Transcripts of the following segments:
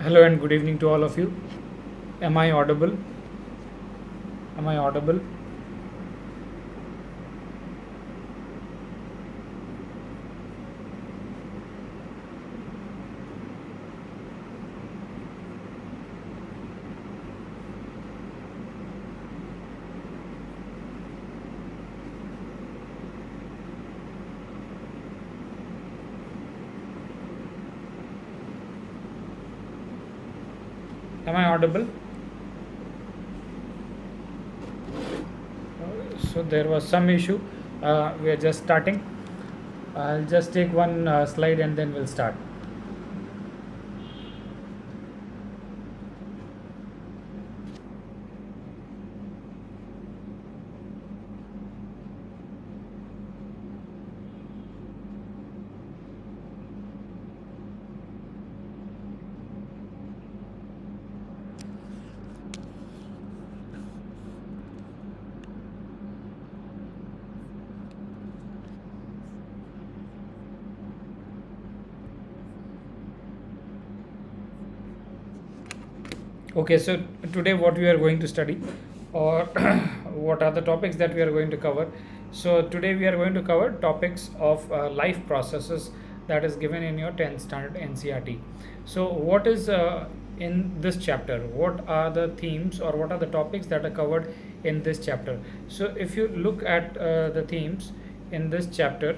Hello and good evening to all of you. Am I audible? Am I audible? Am I audible? So there was some issue. We are just starting. I'll just take one slide and then we'll start. Okay, so today what we are going to study, or what are the topics that we are going to cover. So today we are going to cover topics of life processes that is given in your 10th standard NCERT. So what is in this chapter? What are the themes or what are the topics that are covered in this chapter? So if you look at the themes in this chapter,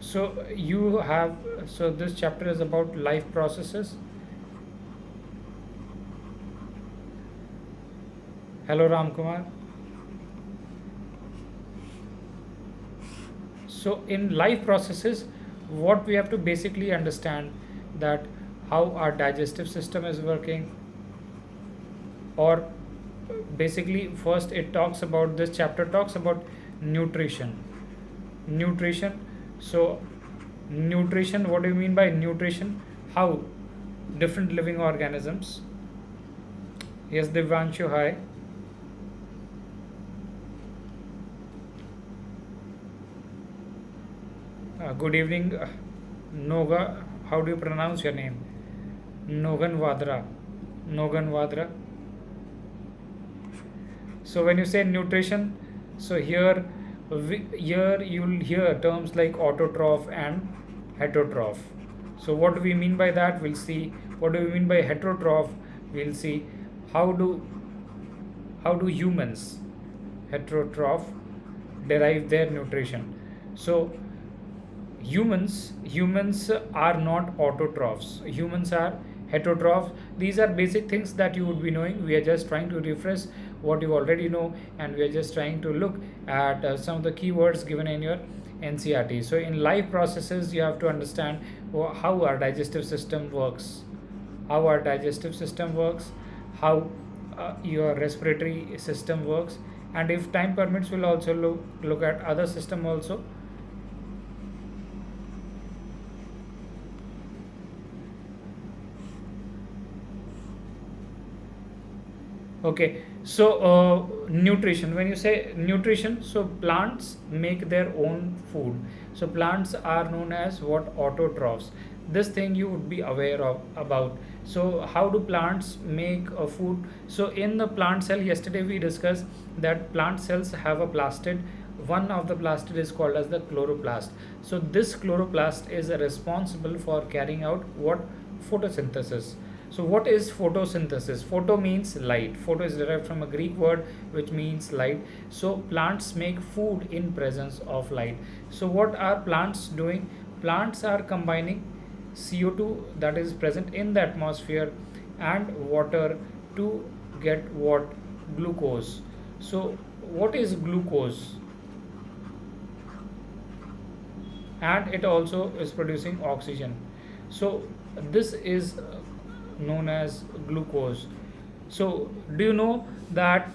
so you have, so this chapter is about life processes. Hello Ram Kumar. So in life processes, what we have to basically understand that how our digestive system is working, or basically first it talks about, this chapter talks about nutrition. Nutrition. So nutrition, what do you mean by nutrition? How different living organisms. Yes, Divyanshu, hi. Good evening, Noga. How do you pronounce your name? Nogan Vadra. Nogan Vadra. So when you say nutrition, so here you'll hear terms like autotroph and heterotroph. So what do we mean by that? We'll see. What do we mean by heterotroph? We'll see. How do humans, heterotroph, derive their nutrition? So humans are not autotrophs. Humans are heterotrophs. These are basic things that you would be knowing. We are just trying to refresh what you already know, and we are just trying to look at some of the keywords given in your NCERT. So in life processes, you have to understand how our digestive system works, how our digestive system works, how your respiratory system works, and if time permits, we'll also look at other system also. Okay, so nutrition. When you say nutrition, so plants make their own food. So plants are known as what? Autotrophs. This thing you would be aware of about. So how do plants make a food? So in the plant cell, yesterday we discussed that plant cells have a plastid. One of the plastid is called as the chloroplast. So this chloroplast is responsible for carrying out what? Photosynthesis. So what is photosynthesis? Photo means light. Photo is derived from a Greek word which means light. So plants make food in presence of light. So what are plants doing? Plants are combining CO2 that is present in the atmosphere and water to get what? Glucose. So what is glucose? And it also is producing oxygen. So this is known as glucose. So do you know that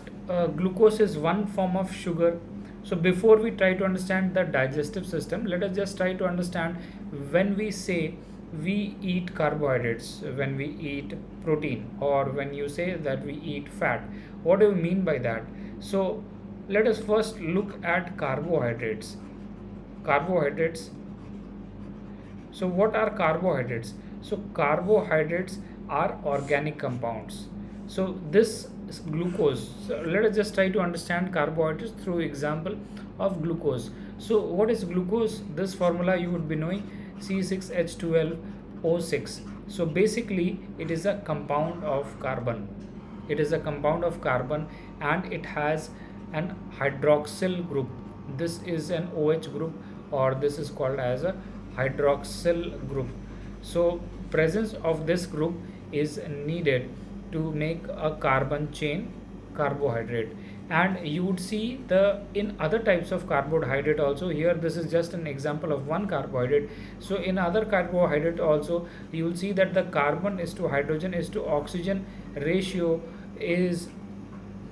glucose is one form of sugar? So before we try to understand the digestive system, let us just try to understand, when we say we eat carbohydrates, when we eat protein, or when you say that we eat fat, what do you mean by that? So let us first look at carbohydrates. Carbohydrates. So what are carbohydrates? So carbohydrates are organic compounds. So this is glucose. So let us just try to understand carbohydrates through example of glucose. So what is glucose? This formula you would be knowing, C6H12O6. So basically it is a compound of carbon. It is a compound of carbon and it has an hydroxyl group. This is an OH group, or this is called as a hydroxyl group. So presence of this group is needed to make a carbon chain carbohydrate. And you would see the in other types of carbohydrate also. Here this is just an example of one carbohydrate. So in other carbohydrate also you will see that the carbon is to hydrogen is to oxygen ratio is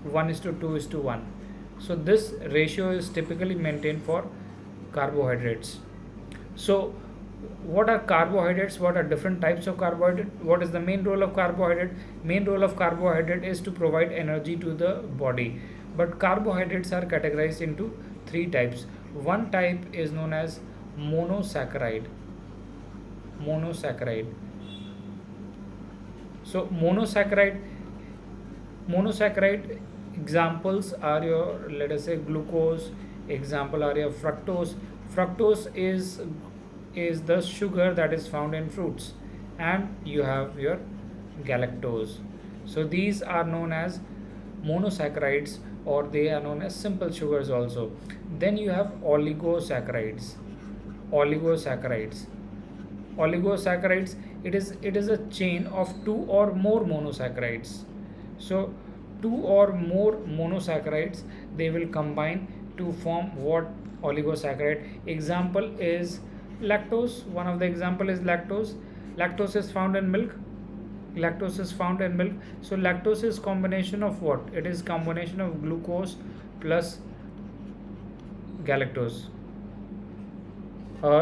1:2:1. So this ratio is typically maintained for carbohydrates. So what are carbohydrates? What are different types of carbohydrate? What is the main role of carbohydrate? Main role of carbohydrate is to provide energy to the body. But carbohydrates are categorized into three types. One type is known as monosaccharide. Monosaccharide. So monosaccharide examples are your, let us say, glucose. Example are your fructose. Fructose is the sugar that is found in fruits, and you have your galactose. So these are known as monosaccharides, or they are known as simple sugars also. Then you have oligosaccharides. Oligosaccharides, it is a chain of two or more monosaccharides. So two or more monosaccharides, they will combine to form what? Oligosaccharide. Example is lactose. One of the example is lactose. Lactose is found in milk. So lactose is combination of what? It is combination of glucose plus galactose.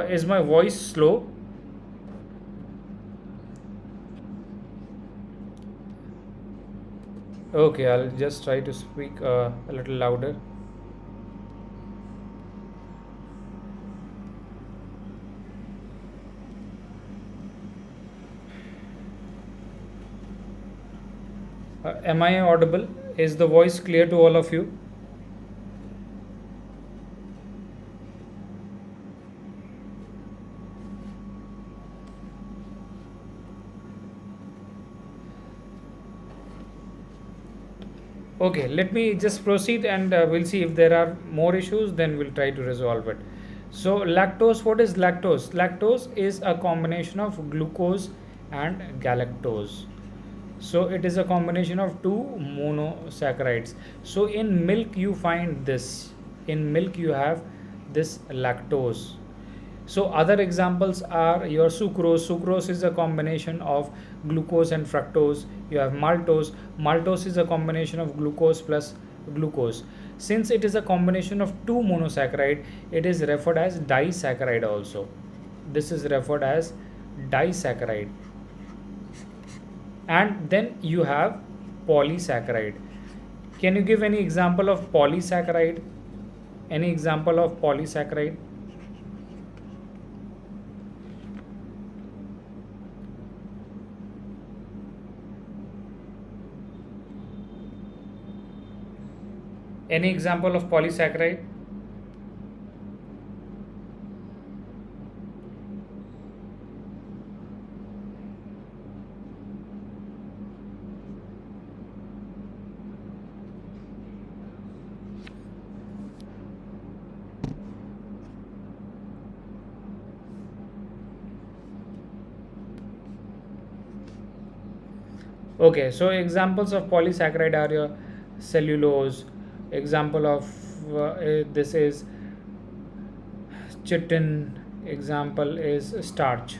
Is my voice slow? Okay, I'll just try to speak a little louder. Am I audible? Is the voice clear to all of you? Okay, let me just proceed, and we'll see if there are more issues, then we'll try to resolve it. So lactose, what is lactose? Lactose is a combination of glucose and galactose. So it is a combination of two monosaccharides. So in milk you find this. In milk you have this lactose. So other examples are your sucrose. Sucrose is a combination of glucose and fructose. You have maltose. Maltose is a combination of glucose plus glucose. Since it is a combination of two monosaccharide, it is referred as disaccharide also. This is referred as disaccharide. And then you have polysaccharide. Can you give any example of polysaccharide? Any example of polysaccharide? Any example of polysaccharide? Okay, so examples of polysaccharide are your cellulose. Example of this is chitin. Example is starch.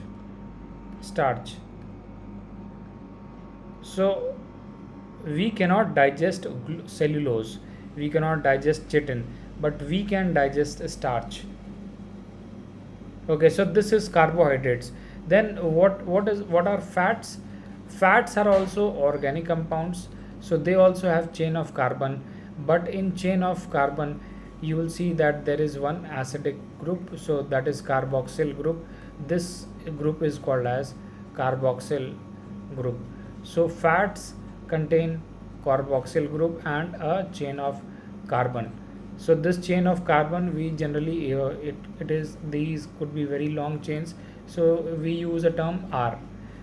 So we cannot digest cellulose, we cannot digest chitin, but we can digest starch. Okay, so this is carbohydrates. Then what are fats? Fats are also organic compounds, so they also have chain of carbon, but in chain of carbon you will see that there is one acidic group, so that is carboxyl group. This group is called as carboxyl group. So fats contain carboxyl group and a chain of carbon. So this chain of carbon, we generally it is, these could be very long chains, so we use a term R.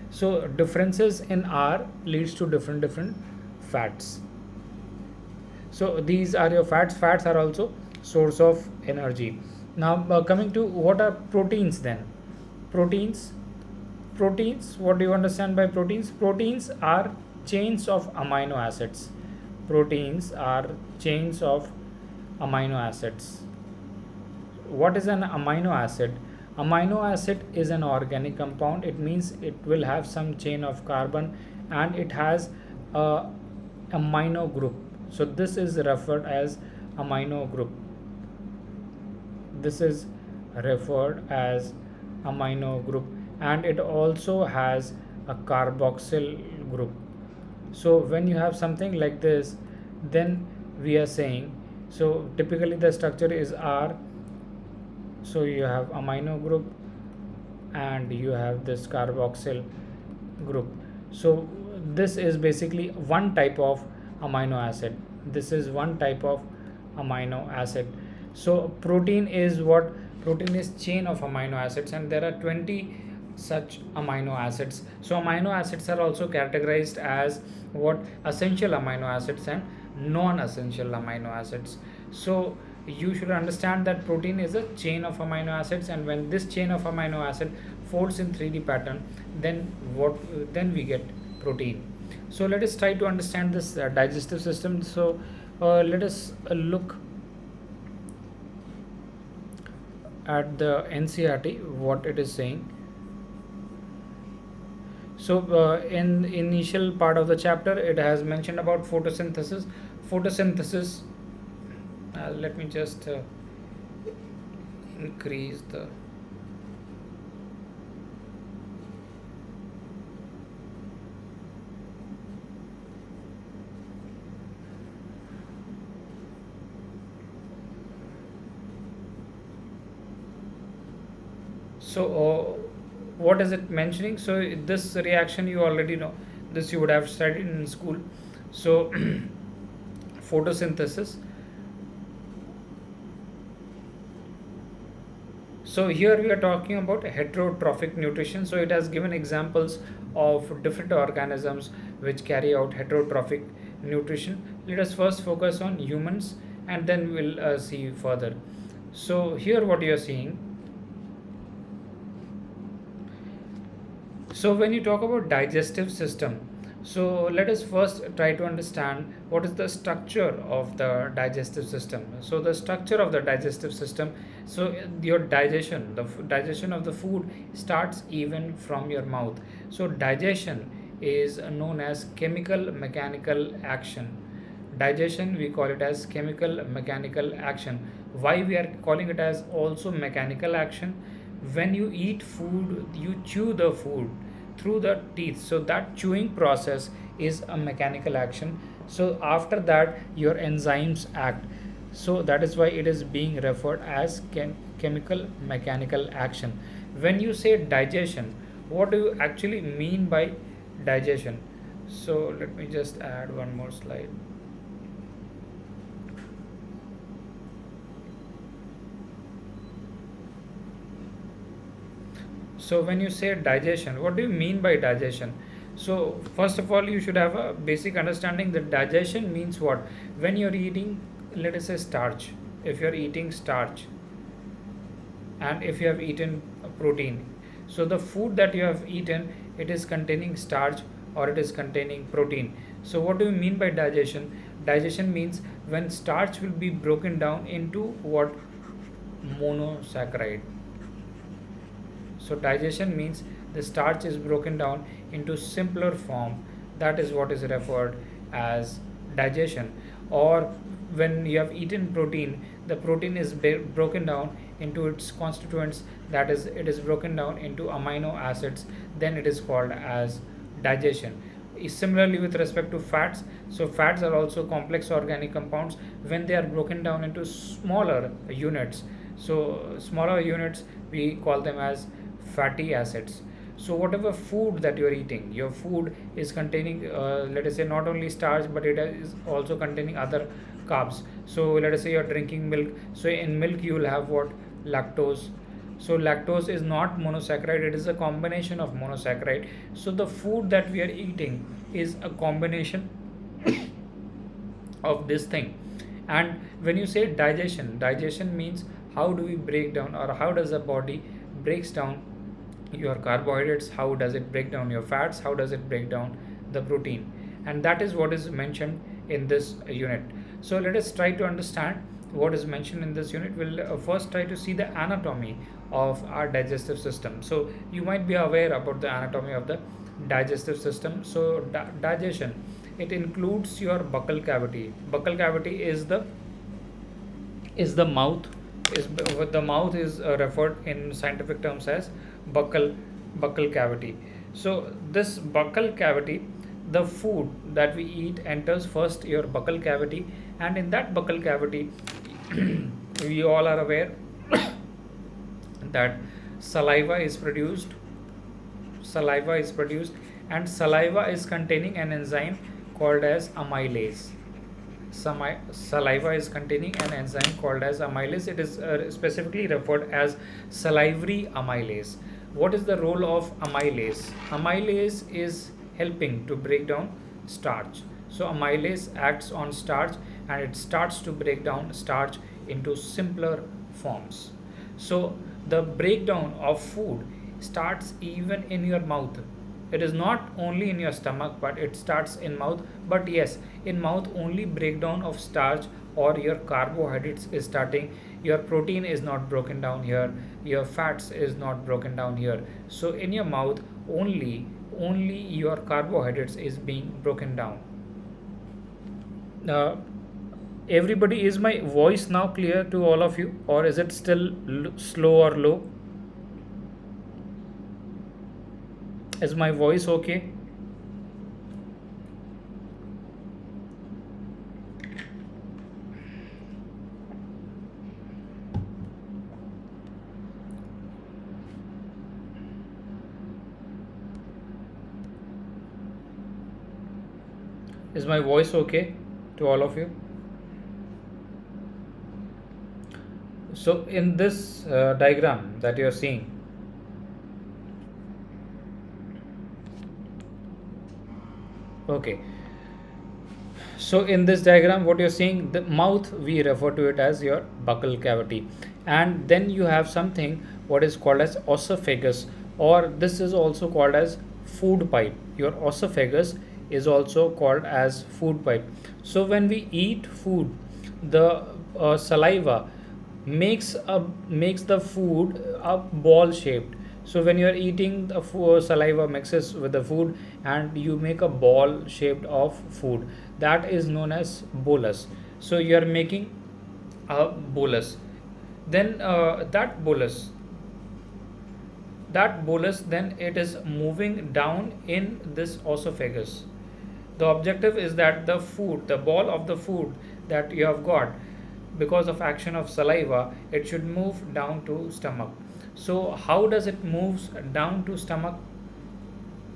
So differences in R leads to different fats. So these are your fats. Fats are also source of energy. Now coming to what are proteins then? Proteins. Proteins, what do you understand by proteins? Proteins are chains of amino acids. Proteins are chains of amino acids. What is an amino acid? Amino acid is an organic compound. It means it will have some chain of carbon and it has a amino group. So this is referred as amino group. This is referred as amino group, and it also has a carboxyl group. So when you have something like this, then we are saying, so typically the structure is R. So you have amino group and you have this carboxyl group. So this is basically one type of amino acid. This is one type of amino acid. So protein is what? Protein is chain of amino acids, and there are 20 such amino acids. So amino acids are also categorized as what? Essential amino acids and non-essential amino acids. So you should understand that protein is a chain of amino acids, and when this chain of amino acid folds in 3D pattern, then we get protein. So let us try to understand this digestive system. So let us look at the NCERT, what it is saying. So in initial part of the chapter, it has mentioned about photosynthesis. Photosynthesis, let me just increase the what is it mentioning? So this reaction you already know, this you would have studied in school. So photosynthesis. So here we are talking about heterotrophic nutrition. So it has given examples of different organisms which carry out heterotrophic nutrition. Let us first focus on humans and then we'll see further. So here what you are seeing. So when you talk about digestive system, so let us first try to understand what is the structure of the digestive system. So the structure of the digestive system, so your digestion, digestion of the food starts even from your mouth. So digestion is known as chemical mechanical action. Digestion, we call it as chemical mechanical action. Why we are calling it as also mechanical action? When you eat food, you chew the food through the teeth, so that chewing process is a mechanical action. So after that your enzymes act, so that is why it is being referred as chemical mechanical action. When you say digestion, what do you actually mean by digestion? So let me just add one more slide. So when you say digestion, what do you mean by digestion? So first of all, you should have a basic understanding that digestion means what? When you're eating, let us say starch, if you're eating starch and if you have eaten protein, so the food that you have eaten, it is containing starch or it is containing protein. So what do you mean by digestion? Digestion means when starch will be broken down into what? Monosaccharide. So digestion means the starch is broken down into simpler form. That is what is referred as digestion. Or when you have eaten protein, the protein is broken down into its constituents. That is, it is broken down into amino acids. Then it is called as digestion. Similarly with respect to fats, so fats are also complex organic compounds when they are broken down into smaller units. So smaller units, we call them as fatty acids. So whatever food that you are eating, your food is containing, let us say, not only starch, but it is also containing other carbs. So let us say you're drinking milk. So in milk you will have what? Lactose. So lactose is not monosaccharide, it is a combination of monosaccharide. So the food that we are eating is a combination of this thing. And when you say digestion, digestion means how do we break down, or how does the body breaks down your carbohydrates, how does it break down your fats, how does it break down the protein. And that is what is mentioned in this unit. So let us try to understand what is mentioned in this unit. We'll first try to see the anatomy of our digestive system. So you might be aware about the anatomy of the digestive system. So digestion, it includes your buccal cavity. Buccal cavity is the mouth. Is the mouth is referred in scientific terms as buccal cavity. So this buccal cavity, the food that we eat enters first your buccal cavity, and in that buccal cavity we all are aware that saliva is produced, and saliva is containing an enzyme called as amylase. Saliva is containing an enzyme called as amylase. It is specifically referred as salivary amylase. What is the role of amylase? Amylase is helping to break down starch. So amylase acts on starch, and it starts to break down starch into simpler forms. So the breakdown of food starts even in your mouth. It is not only in your stomach, but it starts in mouth. But yes, in mouth only breakdown of starch or your carbohydrates is starting. Your protein is not broken down here, your fats is not broken down here. So in your mouth only your carbohydrates is being broken down. Everybody, is my voice now clear to all of you, or is it still slow or low? Is my voice okay? Is my voice okay to all of you? So in this diagram that you are seeing, okay, so in this diagram what you're seeing, the mouth, we refer to it as your buccal cavity, and then you have something what is called as esophagus, or this is also called as food pipe. Your esophagus is also called as food pipe. So when we eat food, the saliva makes the food a ball shaped. So when you are eating, the saliva mixes with the food and you make a ball shaped of food, that is known as bolus. So you are making a bolus. Then that bolus then it is moving down in this esophagus. The objective is that the food, the ball of the food that you have got, because of action of saliva, it should move down to stomach. So how does it moves down to stomach?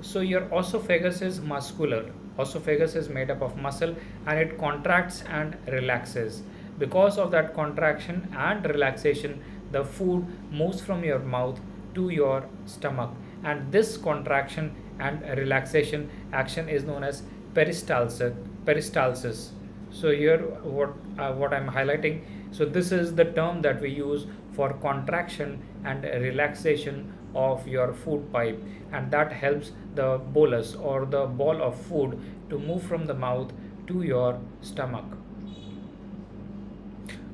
So your esophagus is muscular. Esophagus is made up of muscle, and it contracts and relaxes. Because of that contraction and relaxation, the food moves from your mouth to your stomach, and this contraction and relaxation action is known as peristalsis. So here what I'm highlighting, so this is the term that we use for contraction and relaxation of your food pipe, and that helps the bolus or the ball of food to move from the mouth to your stomach.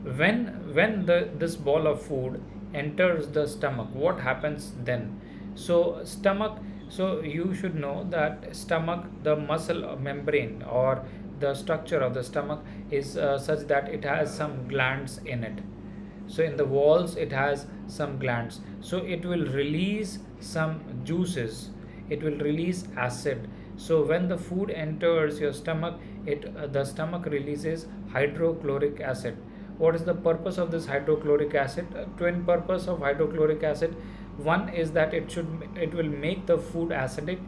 When this ball of food enters the stomach, what happens then? So stomach, so you should know that stomach, the muscle membrane or the structure of the stomach is such that it has some glands in it. So in the walls it has some glands, so it will release some juices, it will release acid. So when the food enters your stomach, the stomach releases hydrochloric acid. What is the purpose of this hydrochloric acid? Twin purpose of hydrochloric acid. One is that it will make the food acidic.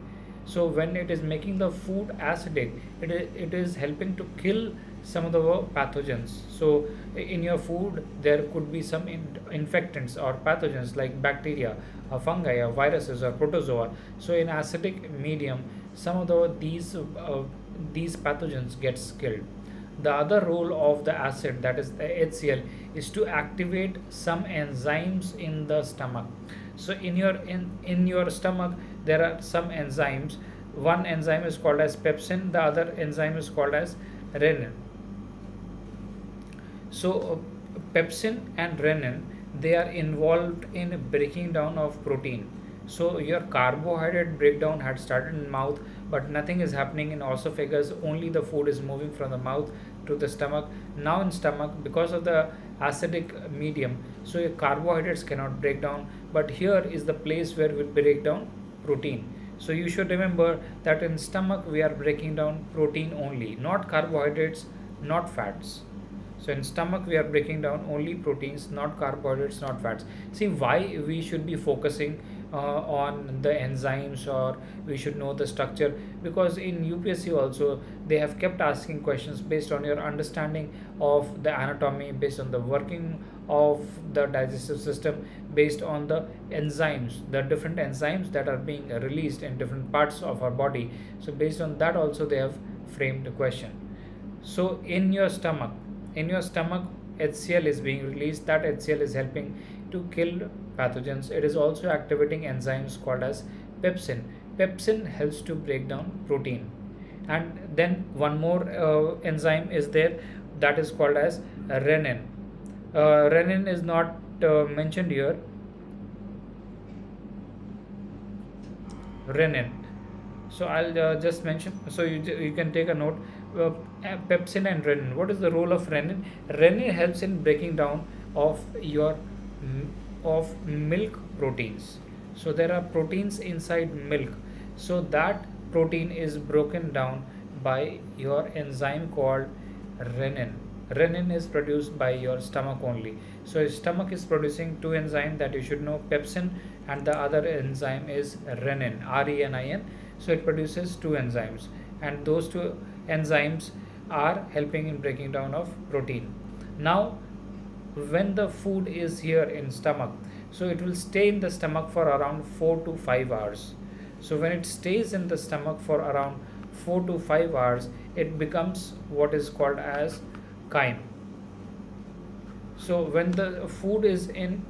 So when it is making the food acidic, it is helping to kill some of the pathogens. So in your food there could be some infectants or pathogens like bacteria, or fungi, or viruses, or protozoa. So in acidic medium, some of these pathogens gets killed. The other role of the acid, that is the HCl, is to activate some enzymes in the stomach. So in your stomach there are some enzymes. One enzyme is called as pepsin, the other enzyme is called as renin. So pepsin and renin, they are involved in breaking down of protein. So your carbohydrate breakdown had started in mouth, but nothing is happening in esophagus. Only the food is moving from the mouth to the stomach. Now in stomach, because of the acidic medium, so your carbohydrates cannot break down. But here is the place where we break down protein. So you should remember that in stomach we are breaking down protein only, not carbohydrates, not fats. So in stomach we are breaking down only proteins, not carbohydrates, not fats. See why we should be focusing on the enzymes, or we should know the structure, because in UPSC also they have kept asking questions based on your understanding of the anatomy, based on the working of the digestive system, based on the enzymes, the different enzymes that are being released in different parts of our body. So based on that also they have framed the question. So in your stomach HCl is being released. That HCl is helping to kill pathogens. It is also activating enzymes called as pepsin. Pepsin helps to break down protein. And then one more enzyme is there, that is called as renin. Renin is not mentioned here. Renin. So I'll just mention, so you can take a note. uh, Pepsin and renin. What is the role of renin? Renin helps in breaking down of your of milk proteins. So there are proteins inside milk, so that protein is broken down by your enzyme called renin. Renin is produced by your stomach only. So your stomach is producing two enzymes that you should know, pepsin, and the other enzyme is renin, renin. So it produces two enzymes, and those two enzymes are helping in breaking down of protein. Now when the food is here in stomach, so it will stay in the stomach for around 4 to 5 hours. So when it stays in the stomach for around 4 to 5 hours, it becomes what is called as chyme. So when the food is in,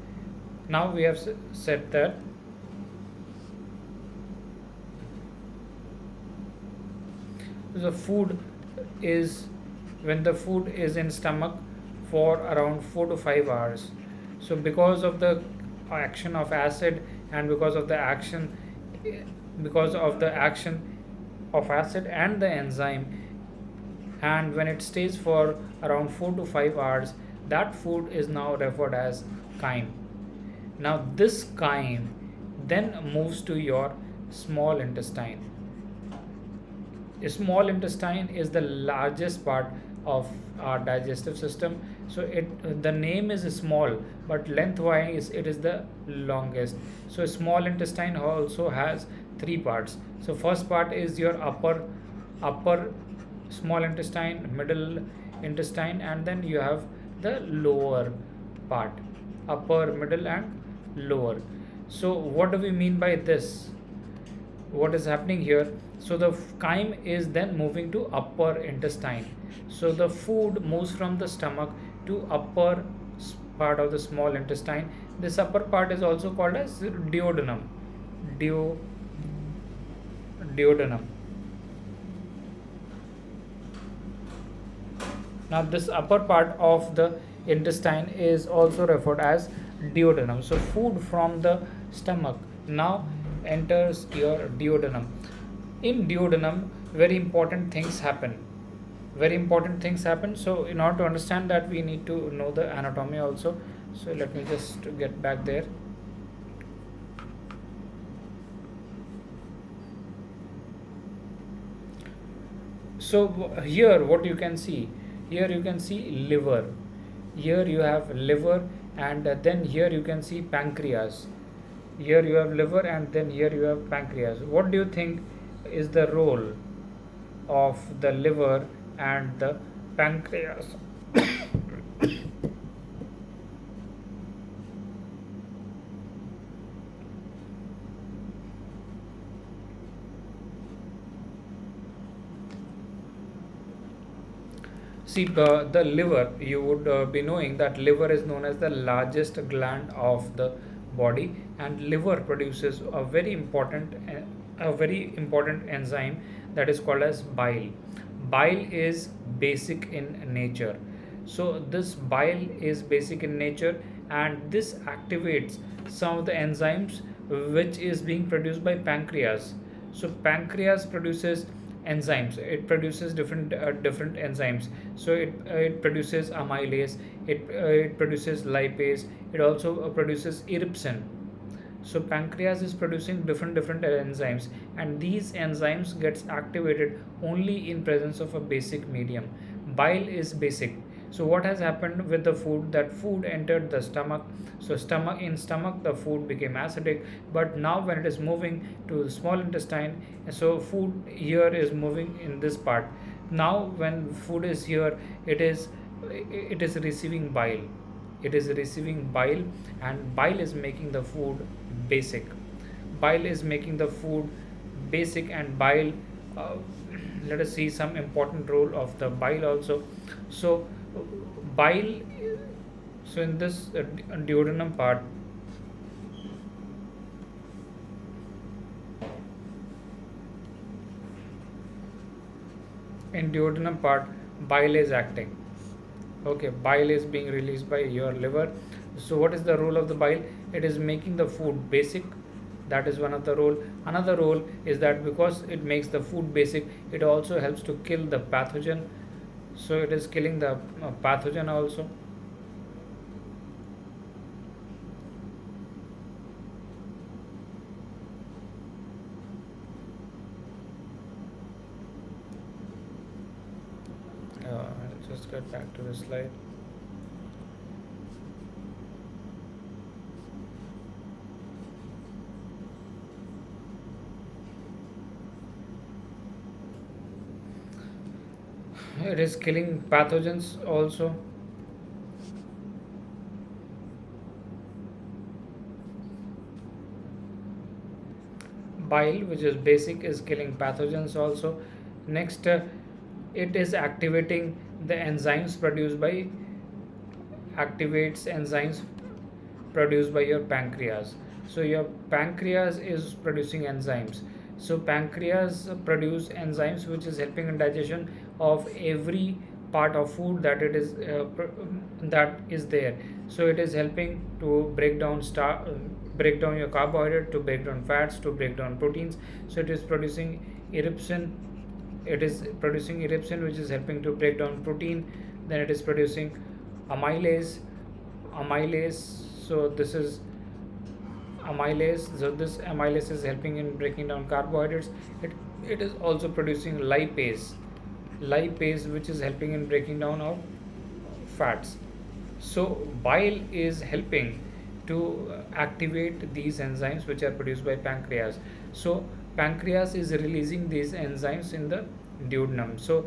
now we have said that the food is, when the food is in stomach for around 4 to 5 hours, so because of the action of acid, and because of the action of acid and the enzyme, and when it stays for around 4 to 5 hours, that food is now referred as chyme. Now this chyme then moves to your small intestine. Small intestine is the largest part of our digestive system. So the name is small, but lengthwise it is the longest. So small intestine also has three parts. So first part is your upper small intestine, middle intestine, and then you have the lower part, upper, middle, and lower. So what do we mean by this? What is happening here? So the chyme is then moving to upper intestine. So the food moves from the stomach to upper part of the small intestine. This upper part is also called as duodenum. Duodenum. Now this upper part of the intestine is also referred as duodenum. So food from the stomach now enters your duodenum. In duodenum, very important things happen. So in order to understand that, we need to know the anatomy also. So let me just get back there. So here what you can see, liver. Here you have liver, and then here you can see pancreas. Here you have liver, and then here you have pancreas. What do you think is the role of the liver and the pancreas? See, the liver, you would be knowing that liver is known as the largest gland of the body, and liver produces a very important enzyme that is called as bile. Bile is basic in nature. So this bile is basic in nature, and this activates some of the enzymes which is being produced by pancreas. So pancreas produces enzymes. It produces different enzymes. So it produces amylase, it produces lipase, it also produces iripisin. So pancreas is producing different enzymes, and these enzymes gets activated only in presence of a basic medium. Bile is basic. So what has happened with the food? That food entered the stomach. So stomach the food became acidic, but now when it is moving to the small intestine, so food here is moving in this part. Now when food is here, it is receiving bile. It is receiving bile, and bile is making the food basic. Bile is making the food basic, and bile, uh, let us see some important role of the bile also. So bile, so in this duodenum part, bile is acting. Okay, bile is being released by your liver. So what is the role of the bile? It is making the food basic. That is one of the role. Another role is that because it makes the food basic, it also helps to kill the pathogen. So it is killing the pathogen also. I'll just get back to the slide. It is killing pathogens also. Bile, which is basic, is killing pathogens also. Next, it is activating the enzymes produced by activates enzymes produced by your pancreas. So your pancreas is producing enzymes. So pancreas produce enzymes which is helping in digestion of every part of food that that is there. So it is helping to break down your carbohydrate, to break down fats, to break down proteins. So it is producing iripisin. It is producing iripisin, which is helping to break down protein. Then it is producing amylase. So this is amylase. So this amylase is helping in breaking down carbohydrates. It is also producing lipase, which is helping in breaking down of fats. So bile is helping to activate these enzymes which are produced by pancreas. So pancreas is releasing these enzymes in the duodenum. So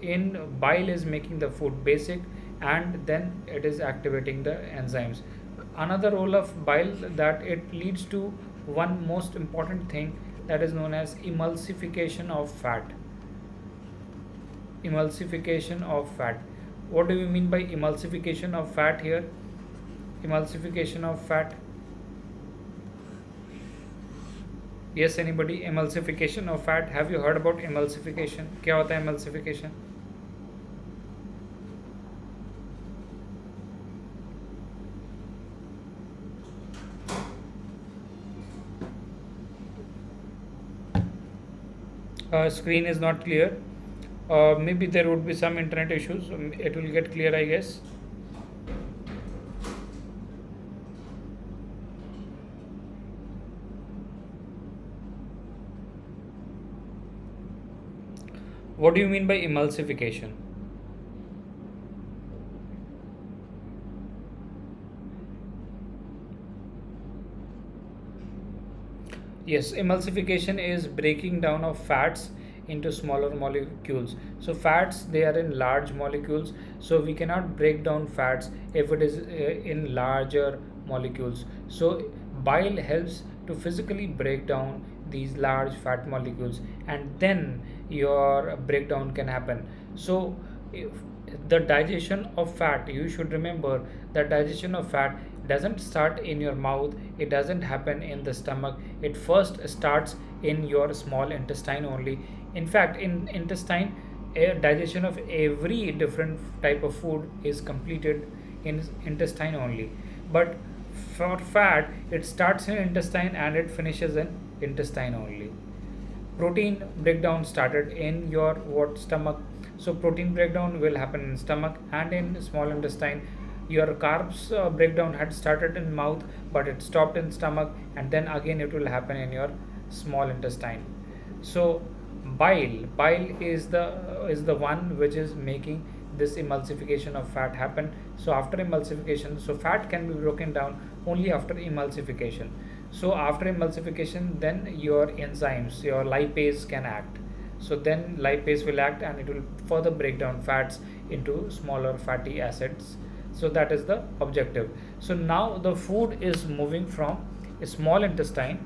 in bile is making the food basic, and then it is activating the enzymes. Another role of bile, that it leads to one most important thing, that is known as emulsification of fat. Emulsification of fat. What do we mean by emulsification of fat here? Emulsification of fat. Yes, anybody? Emulsification of fat. Have you heard about emulsification? क्या होता है emulsification? Screen is not clear. Maybe there would be some internet issues. It will get clear, I guess. What do you mean by emulsification? Yes, emulsification is breaking down of fats into smaller molecules. So fats, they are in large molecules, so we cannot break down fats if it is in larger molecules. So bile helps to physically break down these large fat molecules, and then your breakdown can happen. So if the digestion of fat, you should remember that digestion of fat doesn't start in your mouth, it doesn't happen in the stomach, it first starts in your small intestine only. In fact, in intestine, digestion of every different type of food is completed in intestine only. But for fat, it starts in intestine and it finishes in intestine only. Protein breakdown started in your what stomach. So protein breakdown will happen in stomach and in small intestine. Your carbs breakdown had started in mouth, but it stopped in stomach, and then again it will happen in your small intestine. So bile is the one which is making this emulsification of fat happen. So after emulsification, so fat can be broken down only after emulsification. So after emulsification, then your enzymes, your lipase can act. So then lipase will act and it will further break down fats into smaller fatty acids. So that is the objective. So now the food is moving from a small intestine,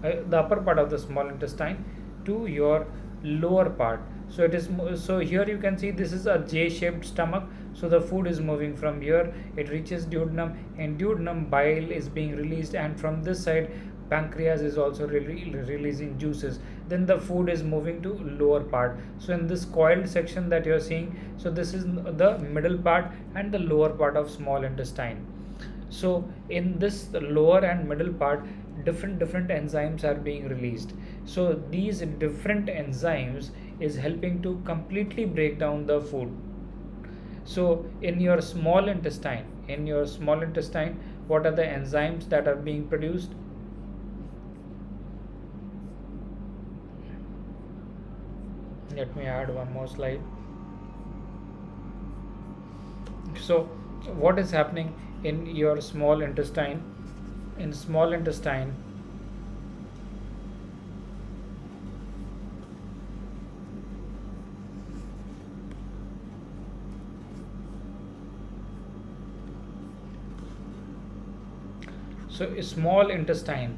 the upper part of the small intestine, to your lower part. So it is so here you can see this is a J-shaped stomach. So the food is moving from here, it reaches duodenum, and duodenum bile is being released, and from this side pancreas is also releasing juices. Then the food is moving to lower part. So in this coiled section that you are seeing, so this is the middle part and the lower part of small intestine. So in this lower and middle part, different enzymes are being released. So these different enzymes is helping to completely break down the food. So in your small intestine, what are the enzymes that are being produced? Let me add one more slide. So what is happening in your small intestine? In small intestine, so a small intestine,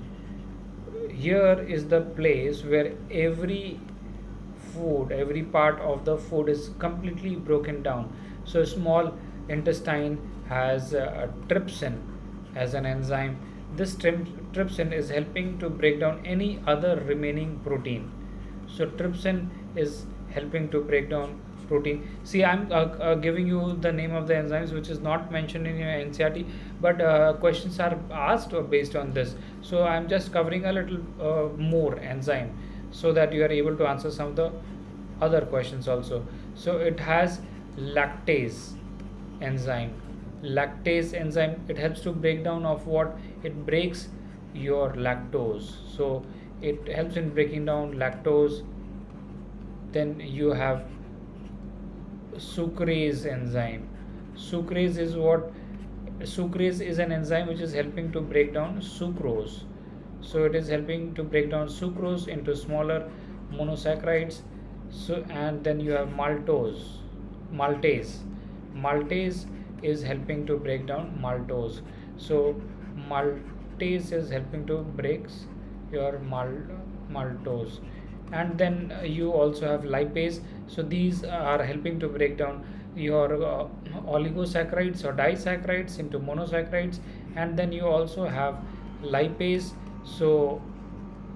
here is the place where every part of the food is completely broken down. So small intestine has trypsin as an enzyme. This trypsin is helping to break down any other remaining protein. So trypsin is helping to break down protein. See, I'm giving you the name of the enzymes which is not mentioned in your NCERT, but questions are asked based on this. So I'm just covering a little more enzyme so that you are able to answer some of the other questions also. So it has lactase enzyme. Lactase enzyme, it helps to break down of what? It breaks your lactose. So it helps in breaking down lactose. Then you have sucrase enzyme. Sucrase is what? Sucrase is an enzyme which is helping to break down sucrose. So it is helping to break down sucrose into smaller monosaccharides. So and then you have maltase. Maltase is helping to break down maltose. So maltase is helping to break your maltose. And then you also have lipase. So these are helping to break down your oligosaccharides or disaccharides into monosaccharides. And then you also have lipase. So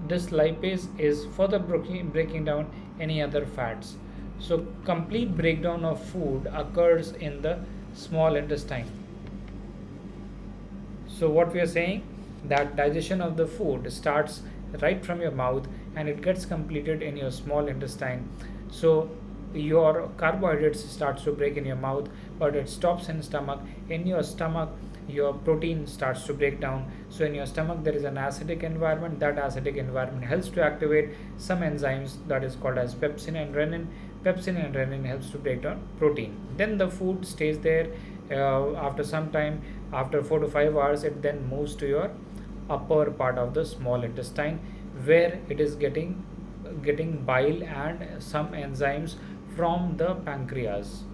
this lipase is further breaking down any other fats. So complete breakdown of food occurs in the small intestine. So what we are saying, that digestion of the food starts right from your mouth and it gets completed in your small intestine. So your carbohydrates starts to break in your mouth, but it stops in stomach. In your stomach, your protein starts to break down. So in your stomach there is an acidic environment. That acidic environment helps to activate some enzymes that is called as pepsin and renin. Pepsin and renin helps to break down protein. Then the food stays there. After some time, after 4 to 5 hours, it then moves to your upper part of the small intestine, where it is getting bile and some enzymes from the pancreas.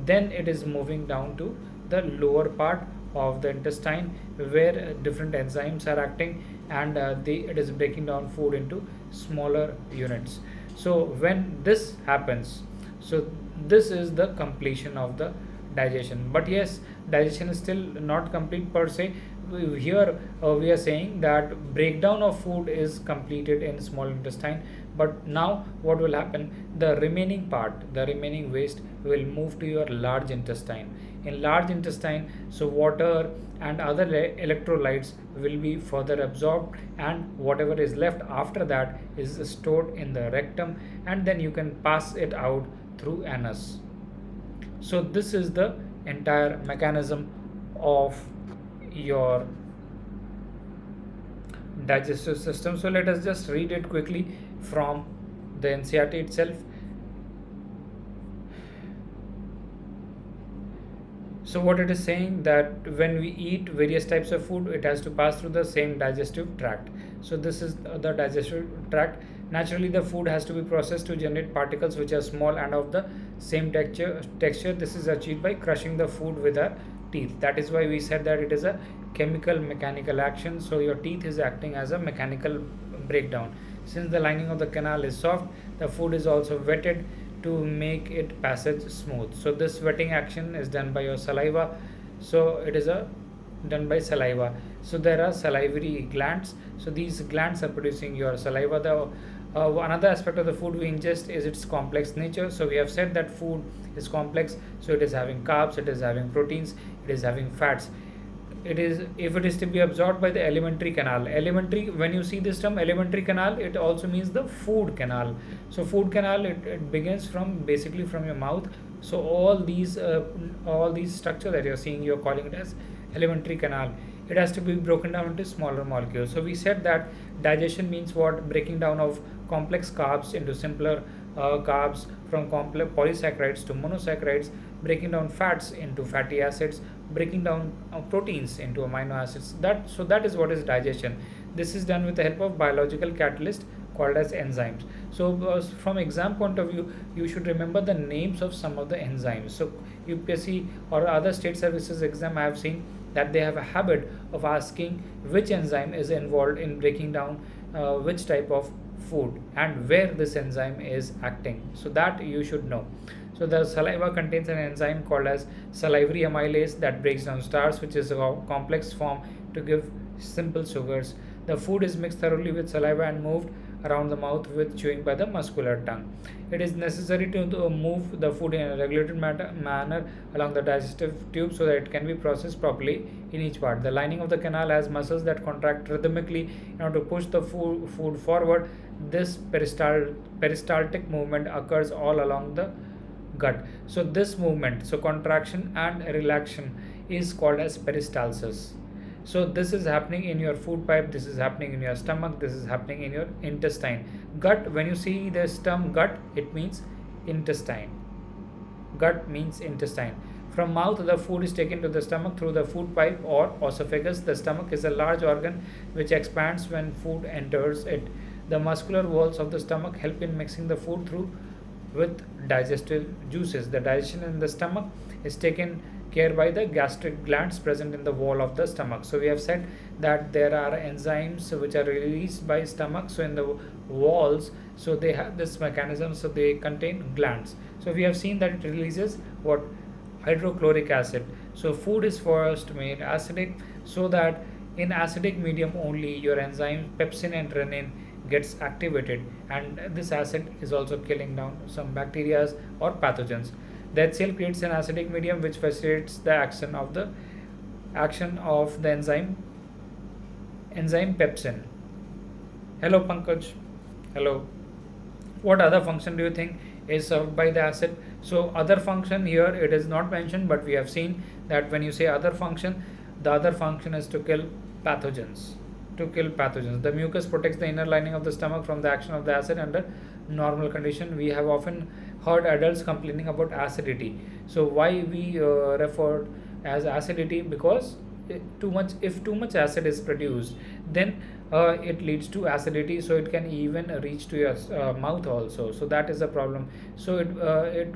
Then it is moving down to the lower part of the intestine where different enzymes are acting, and it is breaking down food into smaller units. So when this happens, so this is the completion of the digestion. But yes, digestion is still not complete per se. Here we are saying that breakdown of food is completed in small intestine, but now what will happen, the remaining part, the remaining waste will move to your large intestine. In large intestine, so water and other electrolytes will be further absorbed, and whatever is left after that is stored in the rectum, and then you can pass it out through anus. So this is the entire mechanism of your digestive system. So let us just read it quickly from the NCERT itself. So what it is saying, that when we eat various types of food, it has to pass through the same digestive tract. So this is the digestive tract. Naturally, the food has to be processed to generate particles which are small and of the same texture. This is achieved by crushing the food with our teeth. That is why we said that it is a chemical mechanical action. So your teeth is acting as a mechanical breakdown. Since the lining of the canal is soft, the food is also wetted to make it passage smooth. So this wetting action is done by your saliva. So it is done by saliva. So there are salivary glands. So these glands are producing your saliva. The another aspect of the food we ingest is its complex nature. So we have said that food is complex. So it is having carbs, it is having proteins, it is having fats. It is, if it is to be absorbed by the alimentary canal. Alimentary, when you see this term alimentary canal, it also means the food canal. So food canal, it begins from basically from your mouth. So all these structure that you're seeing, you're calling it as alimentary canal. It has to be broken down into smaller molecules. So we said that digestion means what? Breaking down of complex carbs into simpler carbs, from complex polysaccharides to monosaccharides, breaking down fats into fatty acids, breaking down proteins into amino acids. That is what is digestion. This is done with the help of biological catalyst called as enzymes. So from exam point of view, you should remember the names of some of the enzymes. So UPSC or other state services exam, I have seen that they have a habit of asking which enzyme is involved in breaking down which type of food and where this enzyme is acting. So that you should know. So the saliva contains an enzyme called as salivary amylase that breaks down starch, which is a complex form to give simple sugars. The food is mixed thoroughly with saliva and moved around the mouth with chewing by the muscular tongue. It is necessary to move the food in a regulated manner along the digestive tube so that it can be processed properly in each part. The lining of the canal has muscles that contract rhythmically in order to push the food forward. This peristaltic movement occurs all along the gut. So this movement, so contraction and relaxation, is called as peristalsis. So this is happening in your food pipe, this is happening in your stomach, this is happening in your intestine. Gut, when you see this term gut, it means intestine. Gut means intestine. From mouth, the food is taken to the stomach through the food pipe or esophagus. The stomach is a large organ which expands when food enters it. The muscular walls of the stomach help in mixing the food through with digestive juices. The digestion in the stomach is taken care by the gastric glands present in the wall of the stomach. So we have said that there are enzymes which are released by stomach. So in the walls, so they have this mechanism, so they contain glands. So we have seen that it releases what? Hydrochloric acid. So food is first made acidic, so that in acidic medium only your enzyme pepsin and renin gets activated, and this acid is also killing down some bacteria or pathogens. The HCl creates an acidic medium which facilitates the action of the enzyme pepsin. Hello Pankaj. Hello. What other function do you think is served by the acid? So other function here, it is not mentioned, but we have seen that when you say other function, the other function is to kill pathogens. The mucus protects the inner lining of the stomach from the action of the acid under normal condition. We have often heard adults complaining about acidity. So why we refer as acidity? Because if too much acid is produced, then it leads to acidity, so it can even reach to your mouth also. So that is a problem. So it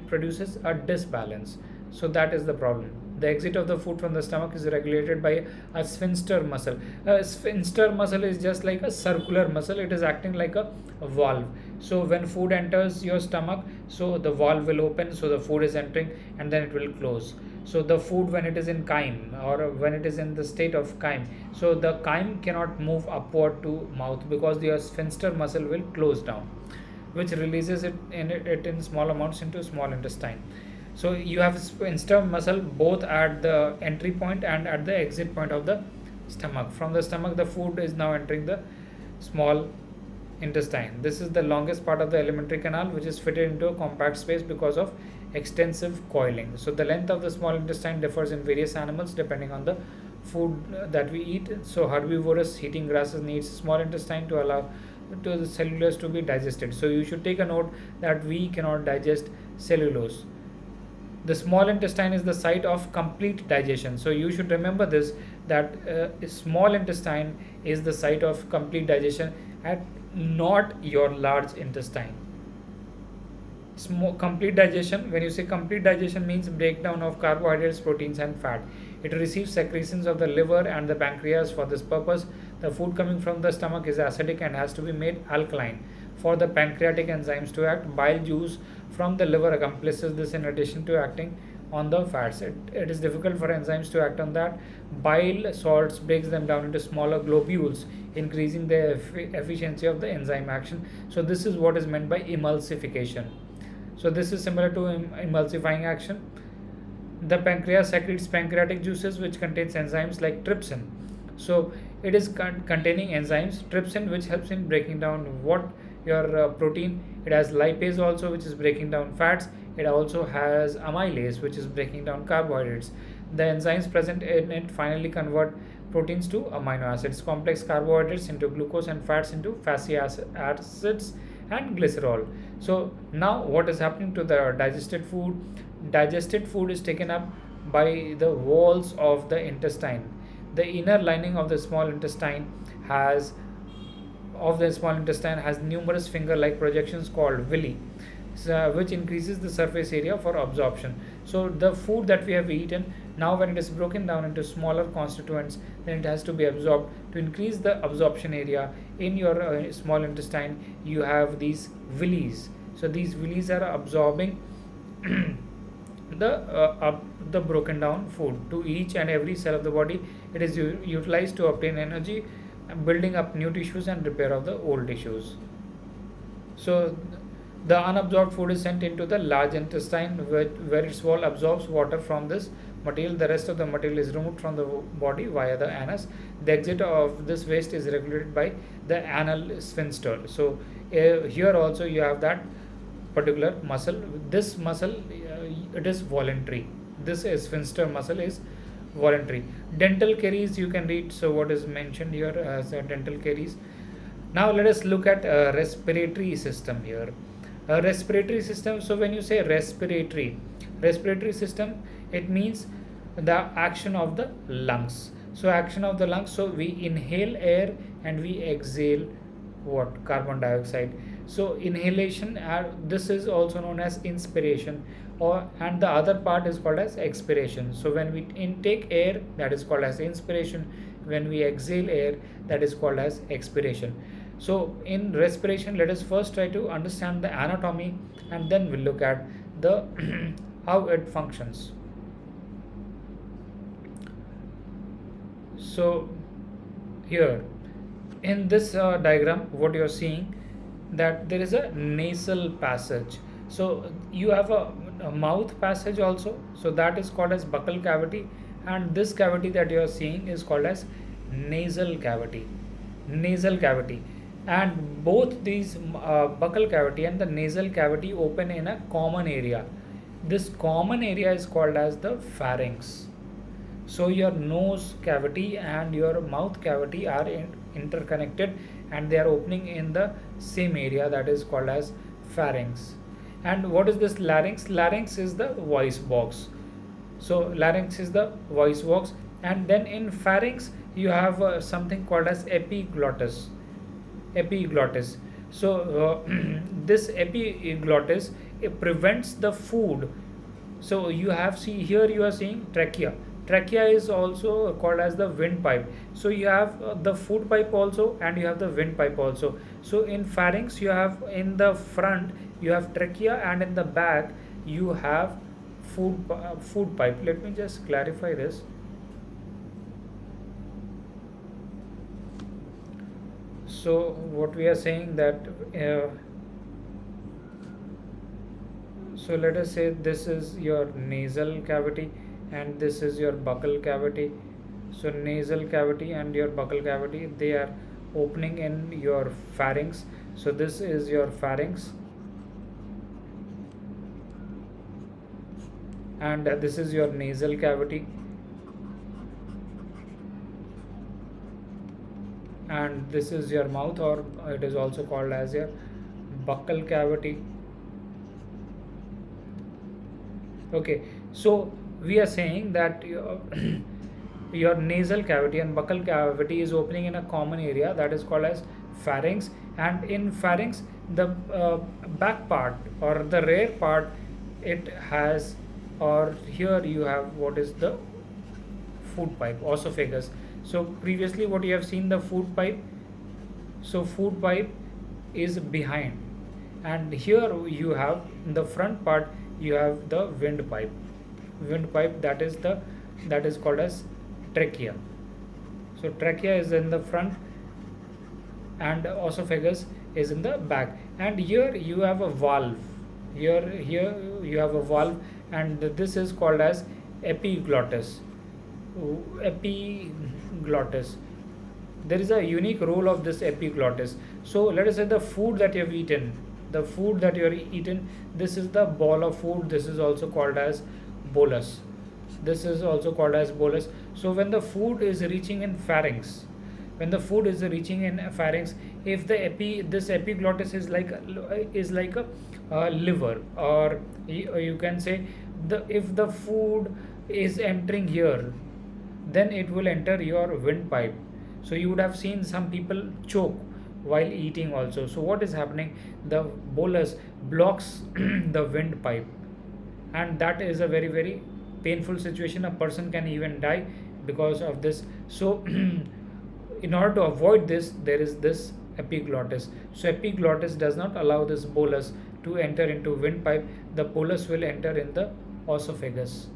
produces a disbalance. So that is the problem. The exit of the food from the stomach is regulated by a sphincter muscle. A sphincter muscle is just like a circular muscle. It is acting like a valve. So when food enters your stomach, so the valve will open, so the food is entering, and then it will close. So the food, when it is in chyme, or when it is in the state of chyme, so the chyme cannot move upward to mouth because your sphincter muscle will close down, which releases it in small amounts into small intestine. So you have sphincter muscle both at the entry point and at the exit point of the stomach. From the stomach, the food is now entering the small intestine. This is the longest part of the alimentary canal, which is fitted into a compact space because of extensive coiling. So the length of the small intestine differs in various animals depending on the food that we eat. So herbivorous eating grasses needs small intestine to allow to the cellulose to be digested. So you should take a note that we cannot digest cellulose. The small intestine is the site of complete digestion. So you should remember this, that small intestine is the site of complete digestion, and not your large intestine. Complete digestion, when you say complete digestion, means breakdown of carbohydrates, proteins and fat. It receives secretions of the liver and the pancreas. For this purpose, the food coming from the stomach is acidic and has to be made alkaline for the pancreatic enzymes to act. Bile juice from the liver accomplishes this in addition to acting on the fats. It is difficult for enzymes to act on that. Bile salts breaks them down into smaller globules, increasing the efficiency of the enzyme action. So this is what is meant by emulsification. So this is similar to emulsifying action. The pancreas secretes pancreatic juices which contains enzymes like trypsin. So it is containing enzymes trypsin, which helps in breaking down what your protein. It has lipase also, which is breaking down fats. It also has amylase, which is breaking down carbohydrates. The enzymes present in it finally convert proteins to amino acids, complex carbohydrates into glucose, and fats into fatty acids and glycerol. So now what is happening to the digested food? Digested food is taken up by the walls of the intestine. The inner lining of the small intestine has numerous finger-like projections called villi, which increases the surface area for absorption. So the food that we have eaten, now when it is broken down into smaller constituents, then it has to be absorbed. To increase the absorption area in your small intestine, you have these villis. So these villis are absorbing the broken down food to each and every cell of the body. It is utilized to obtain energy, building up new tissues and repair of the old tissues. So the unabsorbed food is sent into the large intestine, where its wall absorbs water from this material. The rest of the material is removed from the body via the anus. The exit of this waste is regulated by the anal sphincter. So here also you have that particular muscle. This muscle, it is voluntary. This sphincter muscle is voluntary. Dental caries you can read. So what is mentioned here as dental caries. Now let us look at respiratory system here. Respiratory system. So when you say respiratory system, it means the action of the lungs. So action of the lungs. So we inhale air and we exhale what? Carbon dioxide. So inhalation, this is also known as inspiration, and the other part is called as expiration. So when we intake air, that is called as inspiration. When we exhale air, that is called as expiration. So in respiration, let us first try to understand the anatomy, and then we'll look at the how it functions. So here in this diagram, what you are seeing, that there is a nasal passage. So you have a mouth passage also. So that is called as buccal cavity, and this cavity that you are seeing is called as nasal cavity. And both these buccal cavity and the nasal cavity open in a common area. This common area is called as the pharynx. So your nose cavity and your mouth cavity are interconnected, and they are opening in the same area, that is called as pharynx. And what is this larynx? Larynx is the voice box. So larynx is the voice box, and then in pharynx you have something called as epiglottis. So this epiglottis, it prevents the food. So you have, see here you are seeing trachea is also called as the windpipe. So you have the food pipe also, and you have the windpipe also. So in pharynx you have, in the front you have trachea, and in the back you have food pipe. Let me just clarify this. So what we are saying that so let us say this is your nasal cavity, and this is your buccal cavity. So nasal cavity and your buccal cavity, they are opening in your pharynx. So this is your pharynx, and this is your nasal cavity, and this is your mouth, or it is also called as your buccal cavity. Okay, so we are saying that your nasal cavity and buccal cavity is opening in a common area, that is called as pharynx. And in pharynx, the back part or the rear part, it has, or here you have what is the food pipe, esophagus. So previously what you have seen, the food pipe, so food pipe is behind, and here you have in the front part you have the windpipe, that is called as trachea. So trachea is in the front and esophagus is in the back, and here you have a valve, here you have a valve, and this is called as epiglottis. Epiglottis, there is a unique role of this epiglottis. So let us say the food that you have eaten, this is the ball of food, this is also called as bolus. So when the food is reaching in pharynx, if this epiglottis is like a liver, or you can say, if the food is entering here, then it will enter your windpipe. So you would have seen some people choke while eating also. So what is happening, the bolus blocks the windpipe, and that is a very very painful situation. A person can even die because of this. So in order to avoid this, there is this epiglottis. So epiglottis does not allow this bolus to enter into windpipe. The bolus will enter in the esophagus.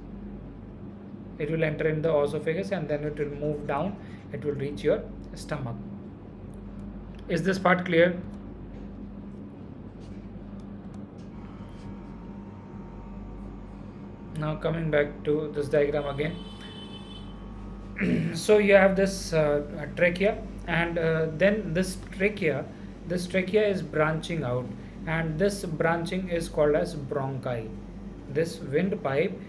It will enter in the esophagus, and then it will move down, it will reach your stomach. Is this part clear? Now coming back to this diagram again. So you have this trachea, and then this trachea is branching out, and this branching is called as bronchi. This windpipe,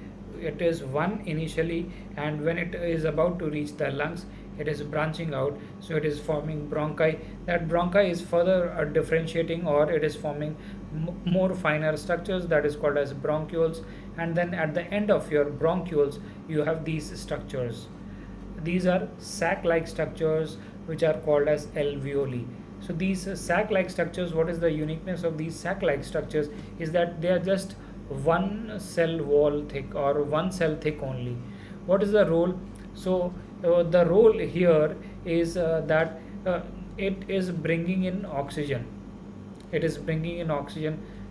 it is one initially, and when it is about to reach the lungs, it is branching out, so it is forming bronchi. That bronchi is further differentiating, or it is forming more finer structures, that is called as bronchioles. And then at the end of your bronchioles you have these structures. These are sac-like structures which are called as alveoli. So these sac-like structures, what is the uniqueness of these sac-like structures is that they are just one cell wall thick, or one cell thick only. What is the role? So the role here is that it is bringing in oxygen.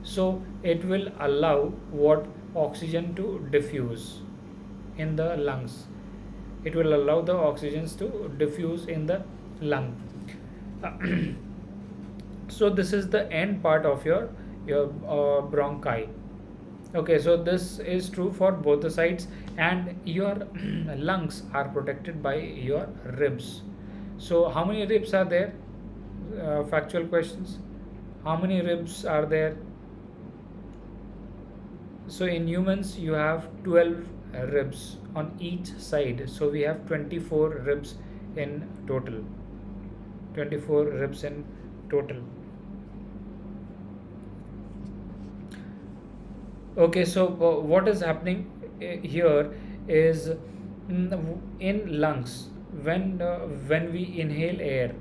So it will allow what oxygen to diffuse in the lungs. It will allow the oxygens to diffuse in the lung. So this is the end part of your bronchi. Okay, so this is true for both the sides, and your lungs are protected by your ribs. So how many ribs are there? Factual questions. How many ribs are there? So in humans you have 12 ribs on each side. So we have 24 ribs in total. 24 ribs in total. Okay, so what is happening here is in lungs. when we inhale air,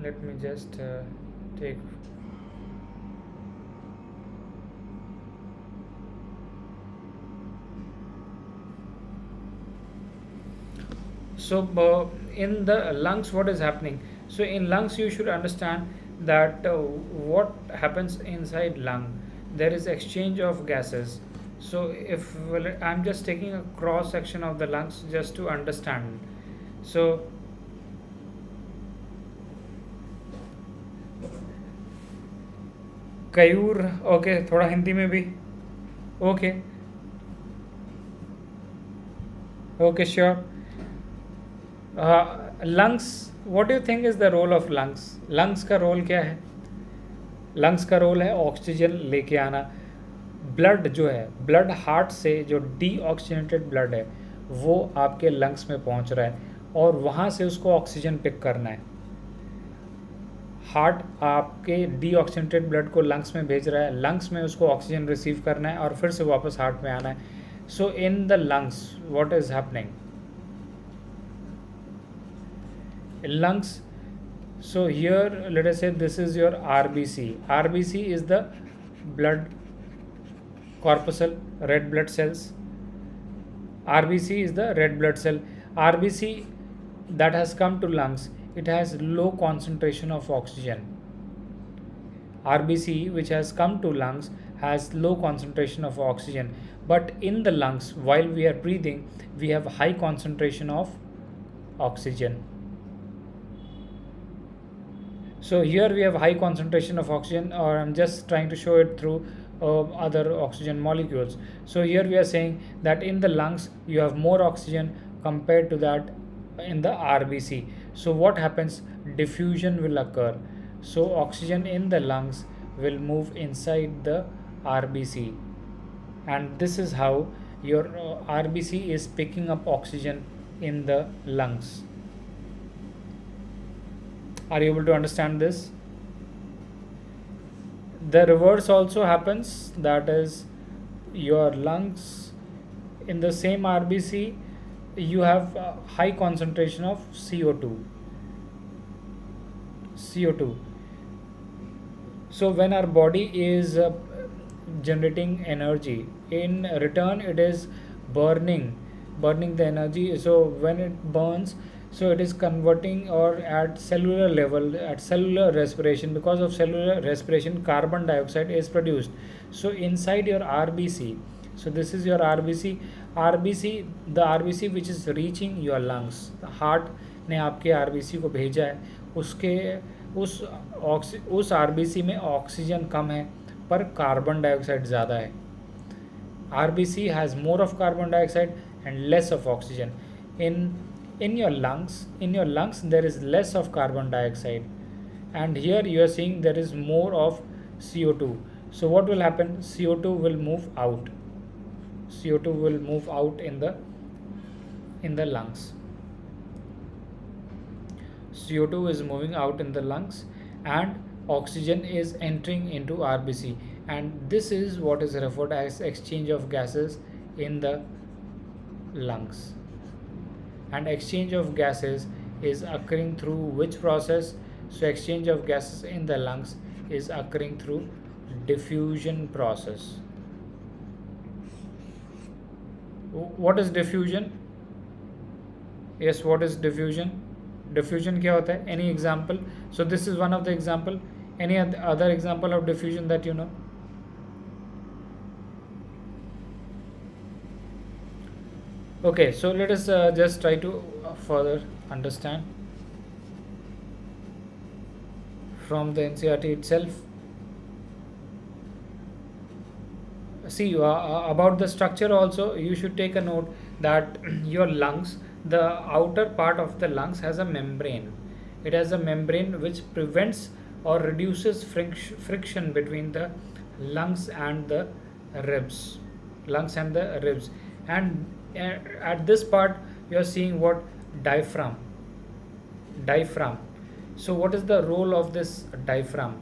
let me just take. So in the lungs, what is happening? So in lungs, you should understand that what happens inside lung. There is exchange of gases. So if well, I'm just taking a cross section of the lungs just to understand. So Kayur, okay, थोड़ा हिंदी में भी, okay, okay, sure. Lungs, what do you think is the role of lungs? Lungs का रोल क्या है? Lungs का role है oxygen लेके आना. ब्लड जो है, ब्लड हार्ट से जो डीऑक्सीजनेटेड ब्लड है वो आपके लंग्स में पहुंच रहा है और वहाँ से उसको ऑक्सीजन पिक करना है. हार्ट आपके डीऑक्सीजनेटेड ब्लड को लंग्स में भेज रहा है, लंग्स में उसको ऑक्सीजन रिसीव करना है और फिर से वापस हार्ट में आना है. So in the lungs what is happening? Lungs, so here let us say this is your RBC. RBC is the blood corpuscle, red blood cells. RBC is the red blood cell. RBC that has come to lungs, it has low concentration of oxygen. RBC which has come to lungs has low concentration of oxygen, but in the lungs while we are breathing we have high concentration of oxygen. So here we have high concentration of oxygen, or I'm just trying to show it through other oxygen molecules. So here we are saying that in the lungs you have more oxygen compared to that in the RBC. So what happens? Diffusion will occur. So oxygen in the lungs will move inside the RBC, and this is how your RBC is picking up oxygen in the lungs. Are you able to understand this? The reverse also happens, that is your lungs in the same RBC you have high concentration of CO2. So when our body is generating energy, in return it is burning the energy. So when it burns, so it is converting, or at cellular level, at cellular respiration, because of cellular respiration carbon dioxide is produced. So inside your RBC, so this is your RBC, the RBC which is reaching your lungs, the heart ने आपके RBC को भेजा है, उसके उस RBC में oxygen कम है पर कार्बन डाइऑक्साइड ज़्यादा है. RBC has more of carbon dioxide and less of oxygen. In your lungs there is less of carbon dioxide, and here you are seeing there is more of CO2. So what will happen? CO2 will move out. CO2 will move out in the lungs. CO2 is moving out in the lungs and oxygen is entering into RBC, and this is what is referred as exchange of gases in the lungs. And exchange of gases is occurring through which process? So exchange of gases in the lungs is occurring through diffusion process. What is diffusion? Yes, what is diffusion? Diffusion क्या होता है? Any example? So this is one of the example. Any other example of diffusion that you know? Okay, so let us just try to further understand from the NCERT itself. See, about the structure also you should take a note that your lungs, the outer part of the lungs has a membrane. It has a membrane which prevents or reduces friction between the lungs and the ribs. And at this part you are seeing what? Diaphragm. So what is the role of this diaphragm?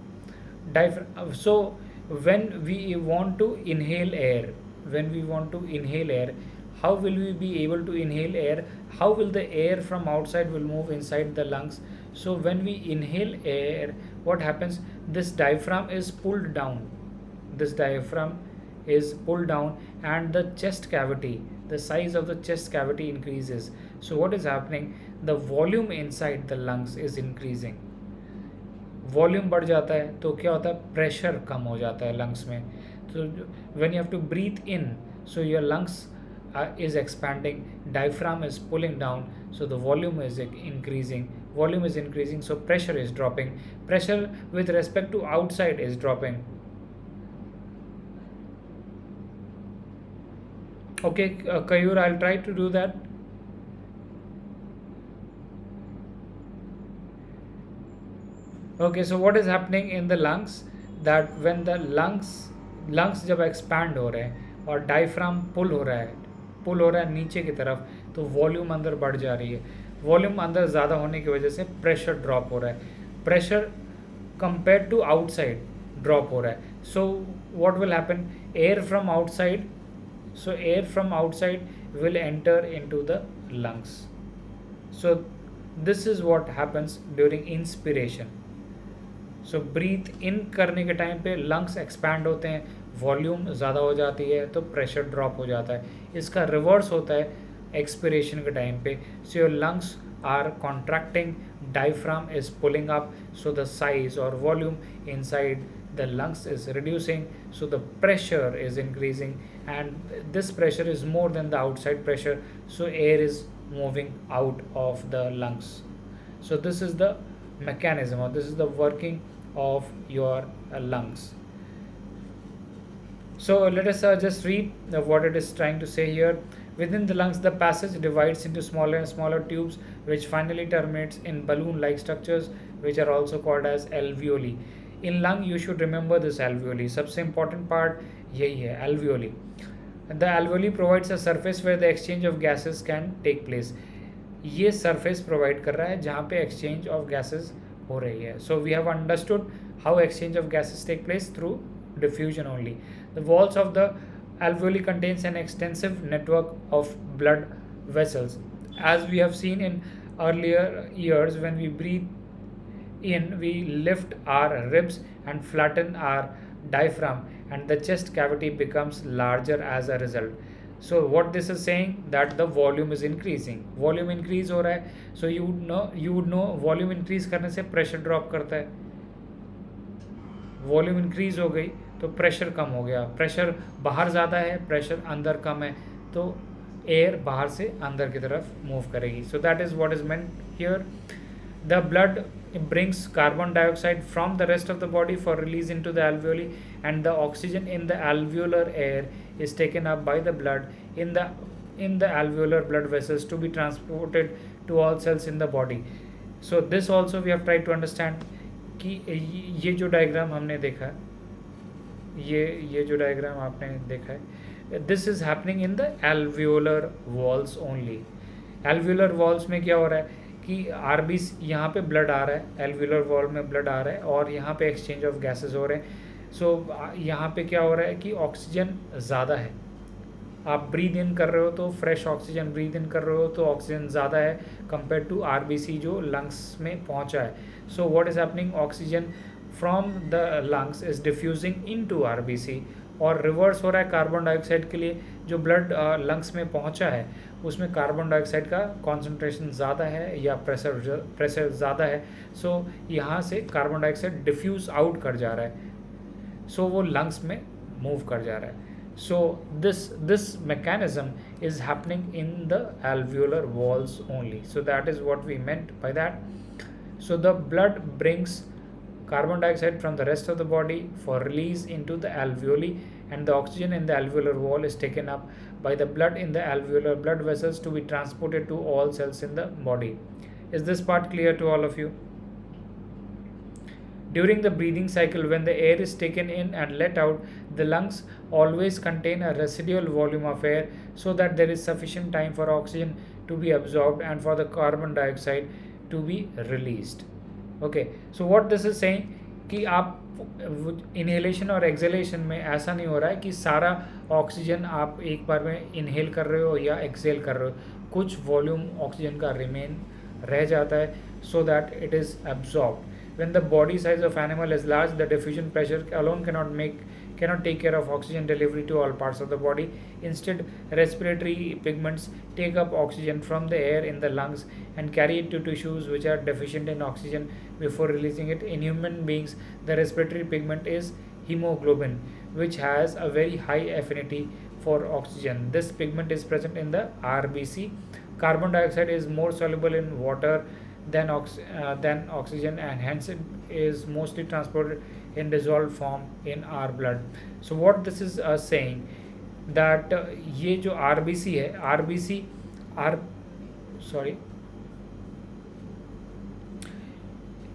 So when we want to inhale air, how will we be able to inhale air? How will the air from outside will move inside the lungs? So when we inhale air, what happens? This diaphragm is pulled down. This diaphragm is pulled down, and the chest cavity, the size of the chest cavity increases. So what is happening? The volume inside the lungs is increasing. Volume बढ़ जाता है तो क्या होता है? Pressure कम हो जाता है लंग्स में. तो when you have to breathe in, so your lungs is expanding, diaphragm is pulling down, so the volume is increasing, so pressure is dropping. Pressure with respect to outside is dropping. Okay, Kayur, I'll try to do that. Okay, so what is happening in the lungs? That when the lungs जब expand हो रहे हैं और diaphragm pull हो रहा है नीचे की तरफ, तो वॉल्यूम अंदर बढ़ जा रही है. वॉल्यूम अंदर ज़्यादा होने की वजह से प्रेशर ड्रॉप हो रहा है. Pressure compare to outside drop हो रहा है. So what will happen? Air from outside will enter into the lungs. So this is what happens during inspiration. So breathe in करने के टाइम पे lungs expand होते हैं, वॉल्यूम ज़्यादा हो जाती है तो प्रेशर ड्रॉप हो जाता है. इसका रिवर्स होता है एक्सपिरेशन के टाइम पे. So your lungs are contracting, diaphragm is pulling up, so the size और volume inside the lungs is reducing, so the pressure is increasing, and this pressure is more than the outside pressure, so air is moving out of the lungs. So this is the mechanism, or this is the working of your lungs. So let us just read what it is trying to say here. Within the lungs, the passage divides into smaller and smaller tubes, which finally terminates in balloon-like structures, which are also called as alveoli. In lung, you should remember this alveoli. सबसे important part यही है, alveoli. The alveoli provides a surface where the exchange of gases can take place. ये surface provide कर रहा है जहाँ पे exchange of gases हो रही है. So we have understood how exchange of gases take place through diffusion only. The walls of the alveoli contains an extensive network of blood vessels. As we have seen in earlier years, when we breathe in, we lift our ribs and flatten our diaphragm, and the chest cavity becomes larger as a result. So what this is saying, that the volume is increasing. Volume increase हो रहा है, so you would know volume increase करने से pressure drop करता है. Volume increase हो गई तो pressure कम हो गया. Pressure बाहर ज़्यादा है, pressure अंदर कम है, तो air बाहर से अंदर की तरफ move करेगी. So that is what is meant here. The blood brings carbon dioxide from the rest of the body for release into the alveoli, and the oxygen in the alveolar air is taken up by the blood in the alveolar blood vessels to be transported to all cells in the body. So this also we have tried to understand कि ये जो diagram हमने देखा, ये जो diagram आपने देखा है, this is happening in the alveolar walls only. Alveolar walls में क्या हो रहा है कि आरबी यहाँ पे ब्लड आ रहा है, एल्व्यूलर वॉल में ब्लड आ रहा है, और यहाँ पे एक्सचेंज ऑफ गैसेस हो रहे हैं. सो यहाँ पे क्या हो रहा है कि ऑक्सीजन ज़्यादा है. आप ब्रीद इन कर रहे हो तो फ्रेश ऑक्सीजन ब्रीद इन कर रहे हो तो ऑक्सीजन ज़्यादा है कंपेयर टू आरबीसी जो लंग्स में पहुँचा है. So what is happening? Oxygen from the lungs is diffusing into RBC, और रिवर्स हो रहा है कार्बन डाइऑक्साइड के लिए. जो ब्लड लंग्स में पहुंचा है उसमें कार्बन डाइऑक्साइड का कॉन्सेंट्रेशन ज़्यादा है या प्रेशर ज़्यादा है. सो यहाँ से कार्बन डाइऑक्साइड डिफ्यूज़ आउट कर जा रहा है, सो वो लंग्स में मूव कर जा रहा है. So this mechanism is happening in the alveolar walls only. So that is what we meant by that. So the blood brings carbon dioxide from the rest of the body for release into the alveoli, and the oxygen in the alveolar wall is taken up by the blood in the alveolar blood vessels to be transported to all cells in the body. Is this part clear to all of you? During the breathing cycle, when the air is taken in and let out, the lungs always contain a residual volume of air, so that there is sufficient time for oxygen to be absorbed and for the carbon dioxide to be released. Okay, so what this is saying, कि आप inhalation और exhalation में ऐसा नहीं हो रहा है कि सारा ऑक्सीजन आप एक बार में इनहेल कर रहे हो या एक्सहेल कर रहे हो, कुछ वॉल्यूम ऑक्सीजन का रिमेन रह जाता है so that it is absorbed. When the body size of animal is large, the diffusion pressure alone cannot take care of oxygen delivery to all parts of the body. Instead, respiratory pigments take up oxygen from the air in the lungs and carry it to tissues which are deficient in oxygen before releasing it. In human beings, the respiratory pigment is hemoglobin, which has a very high affinity for oxygen. This pigment is present in the RBC. Carbon dioxide is more soluble in water than oxygen, and hence it is mostly transported in dissolved form in our blood. So what this is saying that ये जो RBC है,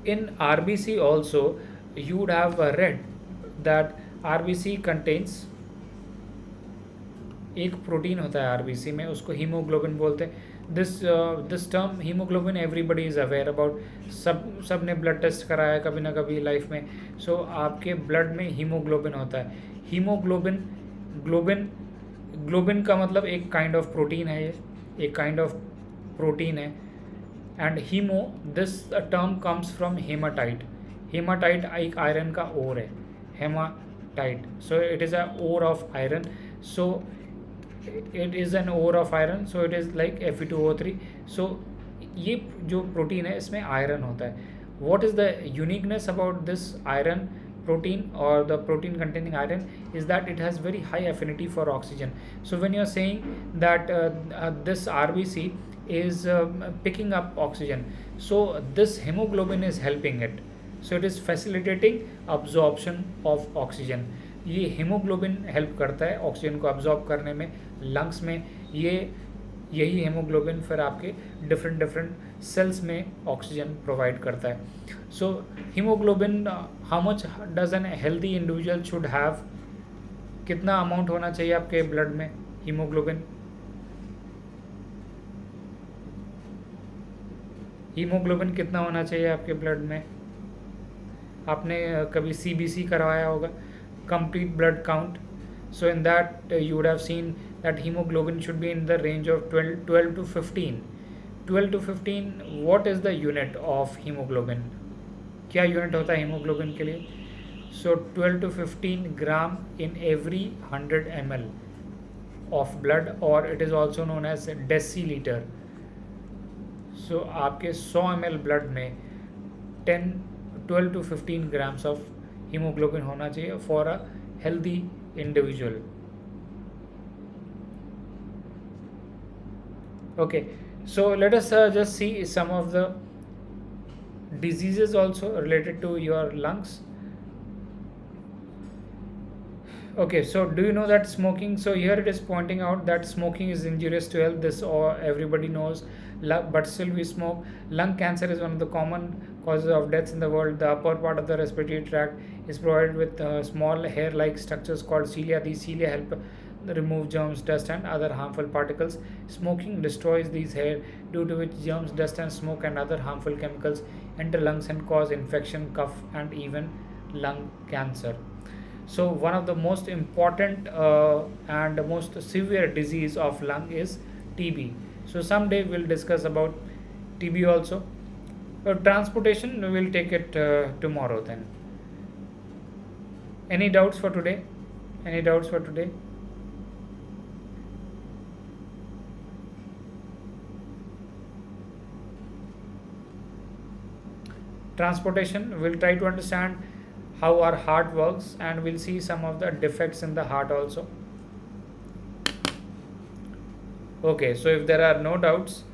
in RBC also you would have read that RBC contains एक protein होता है RBC में, उसको haemoglobin बोलते हैं. This term haemoglobin everybody is aware about. सब ने ब्लड टेस्ट कराया है कभी ना कभी लाइफ में. सो आपके ब्लड में हीमोग्लोबिन होता है. ग्लोबिन का मतलब एक काइंड ऑफ प्रोटीन है, ये एक काइंड ऑफ प्रोटीन है. And hemo, this term comes from hematite. Hematite एक आयरन का ओर है, hematite. So it is a ore of iron. So it is an ore of iron, so it is like Fe2O3. so ये जो protein है इसमें iron होता है. what is the uniqueness about this iron protein or the protein containing iron is that it has very high affinity for oxygen. So when you are saying that this RBC is picking up oxygen, so this hemoglobin is helping it, so it is facilitating absorption of oxygen. ये haemoglobin help करता है oxygen को absorb करने में lungs में. यही haemoglobin फिर आपके डिफरेंट सेल्स में ऑक्सीजन प्रोवाइड करता है. So haemoglobin, how much does N healthy individual should have, कितना अमाउंट होना चाहिए आपके ब्लड में हीमोग्लोबिन. हीमोग्लोबिन कितना होना चाहिए आपके ब्लड में. आपने कभी CBC करवाया होगा, complete blood count. So in that you would have seen that hemoglobin should be in the range of 12 to 15. 12 to 15, what is the unit of hemoglobin? क्या यूनिट होता है हीमोग्लोबिन के लिए? So 12 to 15 gram in every 100 ml of blood, or it is also known as deciliter. So आपके 100 ml blood में 12 to 15 grams of hemoglobin होना चाहिए for a healthy individual. Okay, so let us just see some of the diseases also related to your lungs. Okay, so do you know that smoking, so here it is pointing out that smoking is injurious to health. This everybody knows, but still we smoke. Lung cancer is one of the common causes of deaths in the world. The upper part of the respiratory tract is provided with small hair-like structures called cilia. These cilia help remove germs, dust and other harmful particles. Smoking destroys these hair, due to which germs, dust and smoke and other harmful chemicals enter lungs and cause infection, cough and even lung cancer. So one of the most important and most severe disease of lung is TB. So someday we'll discuss about TB also. Transportation, we will take it tomorrow then. Any doubts for today? Any doubts for today? Transportation, we'll try to understand how our heart works, and we'll see some of the defects in the heart also. Okay, so if there are no doubts,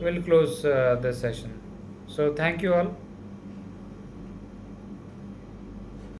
we'll close this session. So thank you all.